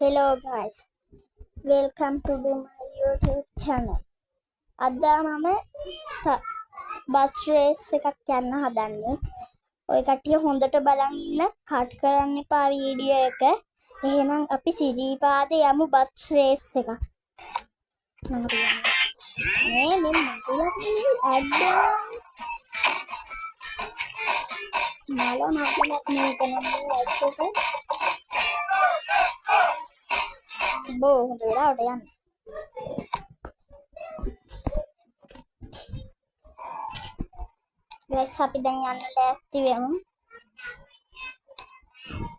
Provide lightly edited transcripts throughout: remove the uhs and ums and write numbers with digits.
Hello guys, welcome to my YouTube channel. අද මම bus raise එකක් යන්න හදන්නේ. ඔය කට්ටිය හොඳට බලන් ඉන්න, කට් කරන්න එපා වීඩියෝ එක. එහෙනම් අපි සිරිපාදේ යමු බස් රේස් එකක්. මේ ඇඩ් මාලා මාලා මේක නම් ඇඩ් බෝ හොඳ වෙලාවට යන්න. guys අපි දැන් යන්න ලෑස්ති වෙමු.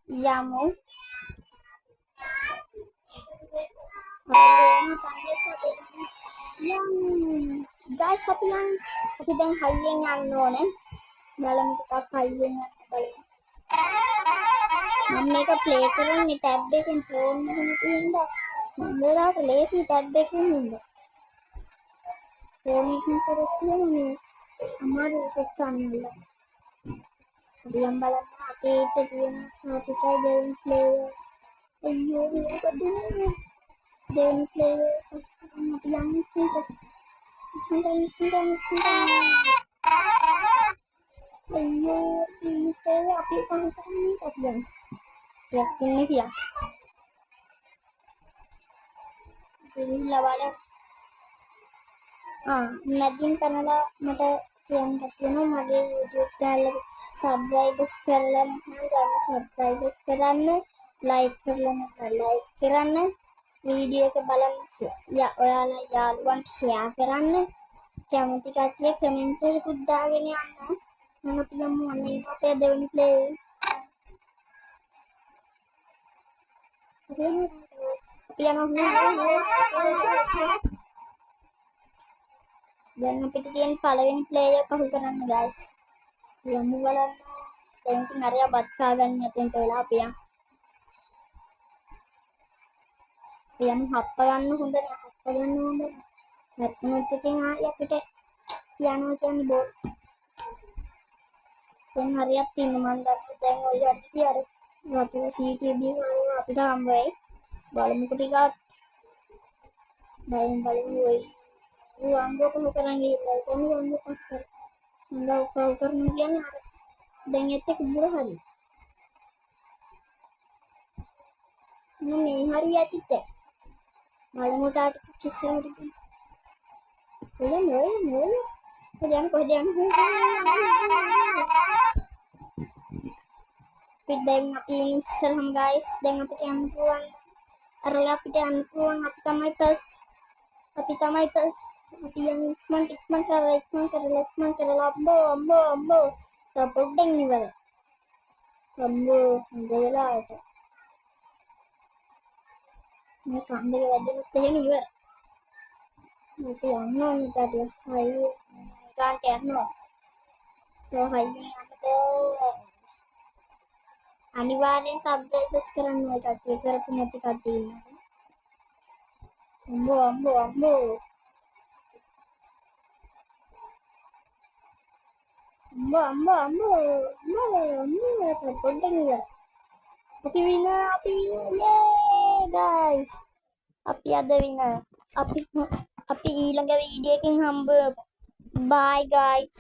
යමු. guys අපි දැන් හයියෙන් යන්න ඕනේ. බලමු ටිකක් හයියෙන් යන්න බලමු. මම මේක ප්ලේ කරන්නේ ටැබ් එකෙන් ෆෝන් එකෙන් තියෙනවා. මම වෙලාවට ලේසි ටැබ් එකෙන් ඉන්නවා. ෆෝන් එකෙන් කරොත් මේ අමාරු සෙට් කරන්න. අපි යම් බලන්න අපේට තියෙන ටිකයි දෙවෙනි ප්ලේයර්. අයියෝ මේක දුන්නේ. දෙවෙනි ප්ලේයර් අපි යන්නේ පිට. අයියෝ මේක අපි පහසුකම් අපි යන්නේ. ඉන්නේ කියා. ගිහිල්ලා බලන්න. මැදින් පැනලා මට කියන්න තියෙනවා මගේ YouTube channel එක subscribe කරලා නැත්නම් subscribe කරන්න, like කරලා නැත්නම් like කරන්න, වීඩියෝ එක බලන්න ඔයාලා යාළුවන්ට share කරන්න, කැමති කට්ටිය comment එකකුත් දාගෙන යන්න. මම අපි යමු ඔන්න අපේ දෙවෙනි play. දැන් අපිට තියෙන පළවෙනි ප්ලේයර් පහු කරන්න guys. යමු බලන්න. දැන් ඉතින් අරයා බත් කා ගන්න යතෙන්ට වෙලා අපි යමු හප්ප ගන්න හොඳ නෑ. හප්ප ගන්න හොඳ නෑ. නැත්නම් ඉතින් ආයි අපිට යනවා කියන්නේ බෝල්. දැන් හරියක් තියෙන මන් දන්නේ දැන් ඔය හරියට අර වතුර CTB අපිට හම්බ වෙයි. බලමුකෝ ටිකක්. බලමු ඔය අංගෝ කොහොම කරන්නේ කියලා කොහොමද අංගෝ පස් කර. අංගෝ කව කරන්න කියන්නේ අර දැන් එත් එක බුර හරි. මේ හරි ඇතිත්. බලමුට අර කිස්සරට. නෝ. කොහොමද යන්නේ? දැන් අපි ඉස්සරහම guys දැන් අපිට යන්න පුළුවන්. අරලා අපිට යන්න පුළුවන්. අපි තමයි first. අපි yang ikman කරලා අම්බෝ තපොඩ්ඩෙන් ඉවර අම්බෝ හොඳ වෙලාවට මේ කන්දේ වැදෙන්නත් එහෙම ඉවර. අපි යන්න ඕනේ ඊට හයි ගානට යන්න ඕනේ. හයියෙන් යන්න බෑ. අනිවාර්යෙන් සබ්ස්ක්‍රයිබ් කරන්න ඔය කට්ටිය කරපු නැති කට්ටිය ඉන්නවා. අම්බෝ පොඩ්ඩක් ඉවර. අපි වින yay guys. අපි අද වින. අපි ඊළඟ වීඩියෝ එකකින් හම්බ වෙමු. bye guys.